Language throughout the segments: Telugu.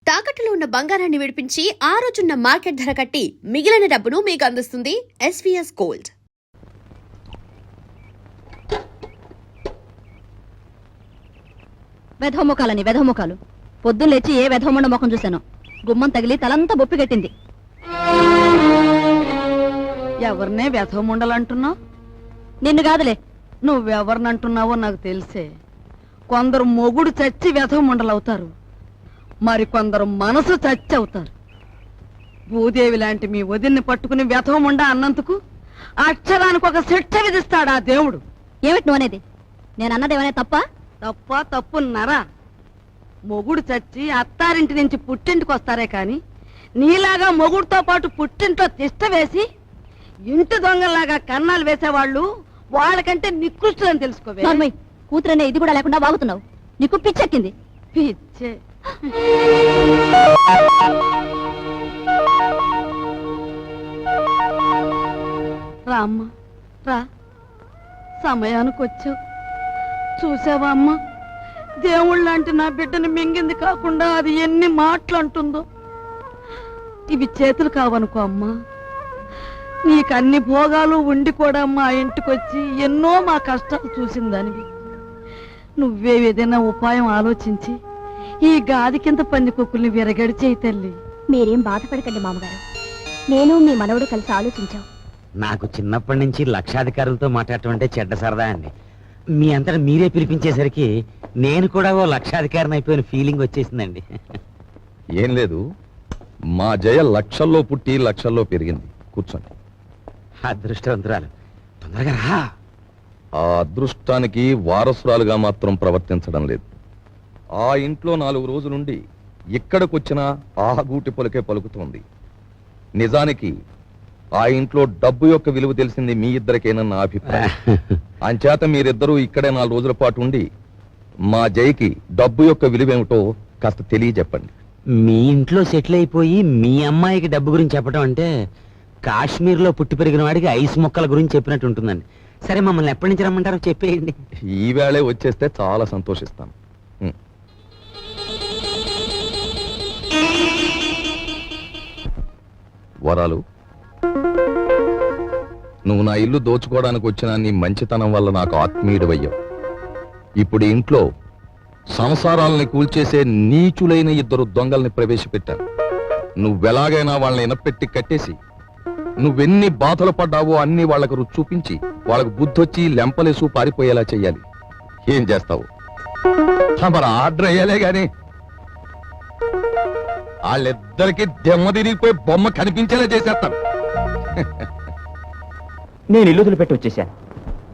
తాకట్టులో ఉన్న బంగారాన్ని విడిపించి ఆ రోజున్న మార్కెట్ ధర కట్టి మిగిలిన డబ్బును మీకు అందిస్తుంది ఎస్వీఎస్ గోల్డ్. వెధముఖాలని వెధముఖాలు పొద్దున్న లేచి ఏ వెధముండ ముఖం చూశాను. గుమ్మం తగిలి తలంతా బొప్పి కట్టింది. ఎవరినే వెధముండలంటున్నావు? నిన్ను కాదులే. నువ్వెవరినంటున్నావో నాకు తెలిసే. కొందరు మొగుడు చచ్చి వెధముండలవుతారు, మరి కొందరు మనసు చచ్చి అవుతారు. భూదేవి లాంటి మీ వదిన్ని పట్టుకుని వెధముండ అన్నందుకు అక్షరానికి ఒక శిక్ష విధిస్తాడు ఆ దేవుడు. ఏమిటి నువ్వు అనేది? నేను అన్నదేమనే తప్ప? తప్పున్నరా? మొగుడు చచ్చి అత్తారింటి నుంచి పుట్టింటికి వస్తారే కాని నీలాగా మొగుడుతో పాటు పుట్టింట్లో తిష్ట వేసి ఇంటి దొంగల్లాగా కన్నాలు వేసేవాళ్ళు వాళ్ళకంటే నికృష్టులని తెలుసుకోవే. నార్మల్ కూతురనే ఇది కూడా లేకుండా వాగుతున్నావు. నీకు పిచ్చెక్కింది. పిచ్చే. రామ్మ రా, సమయానికి వచ్చావు. చూసావా అమ్మ, దేవుళ్ళంటే నా బిడ్డని మింగింది కాకుండా అది ఎన్ని మాటలు అంటుందో. ఇవి చేతులు కావనుకో అమ్మా, నీకు అన్ని భోగాలు ఉండి కూడా మా ఇంటికొచ్చి ఎన్నో మా కష్టాలు చూసిందానివి. నువ్వేదైనా ఉపాయం ఆలోచించి ఈ గాది కింద పందికొక్కుల్ని విరగడి చేయి తల్లి. మీరేం బాధపడకండి మామగారు, నేను మీ మనవడు కలిసి ఆలోచించాం. నాకు చిన్నప్పటి నుంచి లక్షాధికారులతో మాట్లాడటం అంటే చెడ్డ సరదా అండి. మీ అంతటా మీరే పిలిపించేసరికి నేను కూడా ఓ లక్షాధికారిని అయిపోయిన ఫీలింగ్ వచ్చేసిందండి. ఏం లేదు, మా జయ లక్షల్లో పుట్టి లక్షల్లో పెరిగింది. కూర్చోండి. అదృష్టవంతురాలు, తొందరగా రా. ఆ అదృష్టానికి వారసురాలుగా మాత్రం ప్రవర్తించడం లేదు. ఆ ఇంట్లో 4 రోజులుండి ఇక్కడికొచ్చినా ఆ గూటి పలుకే పలుకుతోంది. నిజానికి ఆ ఇంట్లో డబ్బు యొక్క విలువ తెలిసింది మీ ఇద్దరికేనన్న అభిప్రాయం. అంచేత మీరిద్దరూ ఇక్కడే 4 రోజుల పాటు ఉండి మా జైకి డబ్బు యొక్క విలువేమిటో కాస్త తెలియజెప్పండి. మీ ఇంట్లో సెటిల్ అయిపోయి మీ అమ్మాయికి డబ్బు గురించి చెప్పడం అంటే కాశ్మీర్లో పుట్టి పెరిగిన వాడికి ఐస్ మొక్కల గురించి చెప్పినట్టు ఉంటుందండి. సరే, మమ్మల్ని ఎప్పటి నుంచి రమ్మంటారో చెప్పేయండి. ఈవేళే వచ్చేస్తే చాలా సంతోషిస్తాను. వరాలు, నువ్వు నా ఇల్లు దోచుకోవడానికి వచ్చిన నీ మంచితనం వల్ల నాకు ఆత్మీయుడవయ్యావు. ఇప్పుడు ఇంట్లో సంసారాలని కూల్చేసే నీచులైన 2 దొంగల్ని ప్రవేశపెట్టాను. నువ్వెలాగైనా వాళ్ళని ఇనపెట్టి కట్టేసి నువ్వెన్ని బాధలు పడ్డావో అన్ని వాళ్లకు రుచి చూపించి వాళ్ళకు బుద్ధొచ్చి లెంపలేసు పారిపోయేలా చెయ్యాలి. ఏం చేస్తావు? మరి ఆర్డర్ అయ్యాలే గాని వాళ్ళిద్దరికి దెమ్మ తిరిగిపోయి బొమ్మ కనిపించేలా చేసేస్తాను. నేను ఇల్లు వదిలిపెట్టి వచ్చేశాను.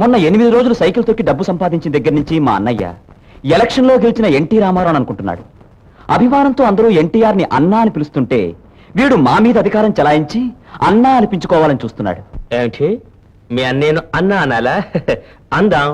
మొన్న 8 రోజులు సైకిల్ తొక్కి డబ్బు సంపాదించిన దగ్గర నుంచి మా అన్నయ్య ఎలక్షన్లో గెలిచిన ఎన్టీ రామారావు అని అనుకుంటున్నాడు. అభిమానంతో అందరూ ఎన్టీఆర్ని అన్నా అని పిలుస్తుంటే వీడు మా మీద అధికారం చలాయించి అన్నా అనిపించుకోవాలని చూస్తున్నాడు. ఏంటి, మీ అన్నేను అన్నా అనాలా? అందాం.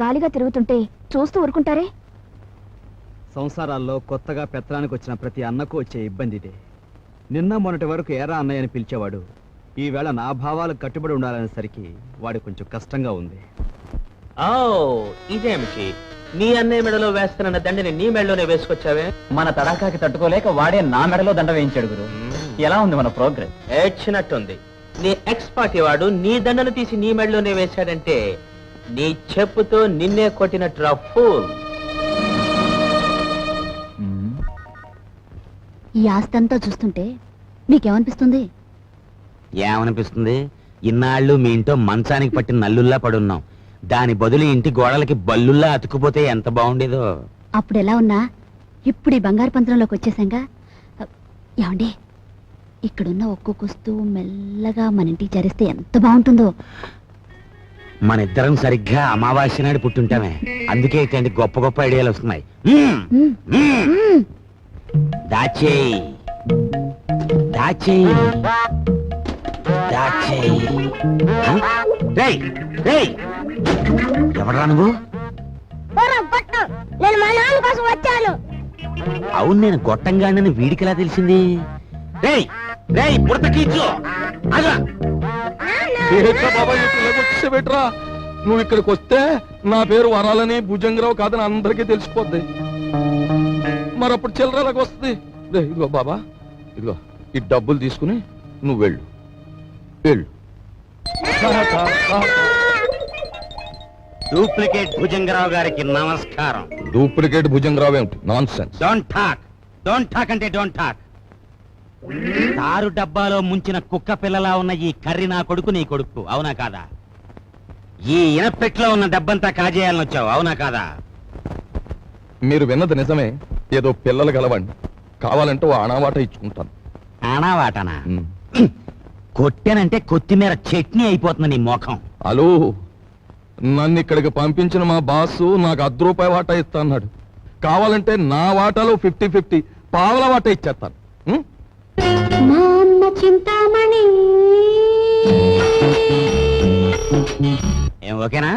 గాలిగా తిరుగుతుంటే చూస్తూ ఊరుకుంటారే? సంసారాల్లో కొత్తగా పెత్తనానికి వచ్చిన ప్రతి అన్నకు వచ్చే ఇబ్బంది ఇదే. నిన్న మొన్నటి వరకు ఏరా అన్నయ్య అని పిలిచేవాడు. ఈవేళ నా భావాలకు కట్టుబడి ఉండాలనేసరికి వాడి కొంచెం కష్టంగా ఉంది. ఓ ఇదేమిటి, నీ అన్నయ్య మెడలో వేస్తున్న దండని నీ మెడలోనే వేసుకొచ్చావే? మన తడాకాకి తట్టుకోలేక వాడే నా మెడలో దండ వేయించాడు గురు. ఎలా ఉంది మన ప్రోగ్రెస్? ఏడ్చినట్టుంది. నీ ఎక్స్ పార్టీ వాడు నీ దండను తీసి నీ మెడలోనే వేశాడంటే నీ చెప్పుతో నిన్నే కొట్టినట్టు ఫూల్. ఈ ఆస్తంతా చూస్తుంటే మీకేమనిపిస్తుంది? ఏమనిపిస్తుంది? ఇన్నాళ్ళు మీ ఇంట్లో మంచానికి పట్టిన నల్లుల్లా పడున్నాం. దాని బదులు ఇంటి గోడలకి బల్లుల్లా అతుక్కుపోతే ఎంత బాగుండేదో. అప్పుడు ఎలా ఉన్నా ఇప్పుడు ఈ బంగారు పంత్రంలోకి వచ్చేసాంగా. ఏమండి, ఇక్కడున్న ఒక్కొక్క వస్తువు మెల్లగా మన ఇంటికి చేరిస్తే ఎంత బాగుంటుందో. మన ఇద్దరం సరిగ్గా అమావాస్య నాడు పుట్టుంటామే. అందుకే ఇట్లాంటి గొప్ప గొప్ప ఐడియాలు వస్తున్నాయి. మ్మ్. మ్మ్. దాచేయి దాచేయి దాచేయి. రేయ్ రేయ్, ఎవడ్రా నువ్వు? నేను మా నాన్న కోసం వచ్చాను. అవును, నేను గొట్టంగానని వీడికిలా తెలిసింది? రేయ్ రేయ్, పుడతకీచు వచ్చేబెట్రా. నువ్వు ఇక్కడికి వస్తే నా పేరు వరాలని భుజంగరావు కాదని అందరికీ తెలిసిపోద్ది. మరప్పుడు చిల్లరలకు వస్తుంది. ఇదిగో బాబా, ఇదిగో ఈ డబ్బులు తీసుకుని నువ్వు వెళ్ళు వెళ్ళు. డూప్లికేట్ భుజంగరావు గారికి నమస్కారం. డూప్లికేట్ భుజంగరావు ఏమిటి? Non sense. డోంట్ టాక్ అంటే డోంట్ టాక్. తారు డబ్బాలో ముంచిన కుక్క పిల్లలా ఉన్న ఈ కర్రి నా కొడుకు, నీ కొడుకు, అవునా కాదా? ఈ ఇనపెట్లో ఉన్న డబ్బంతా కాజేయాలని వచ్చావు, అవునా కాదా? మీరు విన్నది నిజమే. ఏదో పిల్లలు గలవండి, కావాలంటే ఓ అణావాట ఇచ్చుకుంటాను. ఆనావాటనా? ఉమ్. కొట్టానంటే కొత్తిమీర చట్నీ అయిపోతుంది నీ ముఖం. హలో, నన్ను ఇక్కడికి పంపించిన మా బాసు నాకు ₹10 వాటా ఇస్తా అన్నాడు. కావాలంటే నా వాటాలో 50-50 పావల వాటా ఇచ్చేస్తాను. ఉం? మా అమ్మ చింతామణి. ఏం ఓకేనా?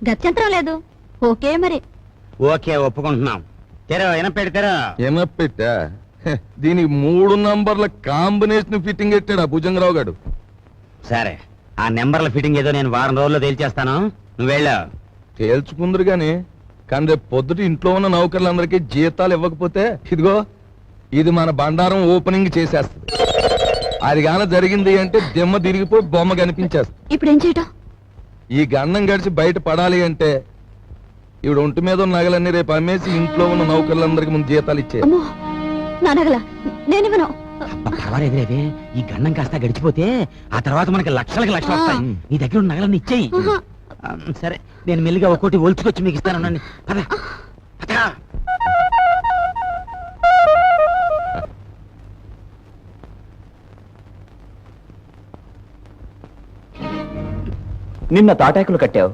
గత్యంతరం లేదు. ఓకే మరి. ఓకే, ఒప్పుకుంటున్నాం. తెరో ఇనపెట్టి తెరో. ఎనపెట్టా? హె, దీనికి 3 నంబర్ల కాంబినేషన్ ఫిట్టింగ్ పెట్టాడు ఆ భుజంగరావు గారు. సరే, ఆ నెంబర్ల ఫిట్టింగ్ ఏదో నేను వారం రోజుల్లో తేల్చేస్తాను. నువ్వు వెళ్ళు. తేల్చుకుందరు గాని, కానీ రేపు పొద్దుట ఇంట్లో ఉన్న నౌకర్లందరికీ జీతాలు ఇవ్వకపోతే ఇదిగో ఇది మన బండారం ఓపెనింగ్ చేసేస్తుంది. అది గాన జరిగింది అంటే దిమ్మ తిరిగిపోయి బొమ్మ కనిపించేస్తుంది. ఇప్పుడు ఏం చేయటం? ఈ గండం గడిచి బయట పడాలి అంటే ఇవిడ ఒంటి మీద ఉన్న నగలన్నీ రేపు అమ్మేసి ఇంట్లో ఉన్న నౌకర్లందరికీ ముందు జీతాలు ఇచ్చే. అమ్మో, నా నగల నేనివ్వను. పర్వాలేదులేదే, ఈ గండం కాస్త గడిచిపోతే ఆ తర్వాత మనకి లక్షలకి లక్షలు వస్తాయి. నీ దగ్గర ఉన్న నగలన్నీ ఇచ్చేయి. సరే, నేను మెల్లిగా ఒక్కోటి ఒలుచుకొచ్చి మీకు ఇస్తాను. పద పద. నిన్న తాటాకులు కట్టావు,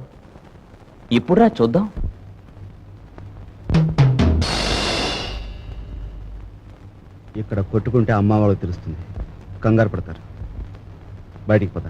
ఇప్పుడురా చూద్దాం. ఇక్కడ కొట్టుకుంటే అమ్మ వాళ్ళకి తెలుస్తుంది, కంగారు పడతారు. బయటికి పోతా.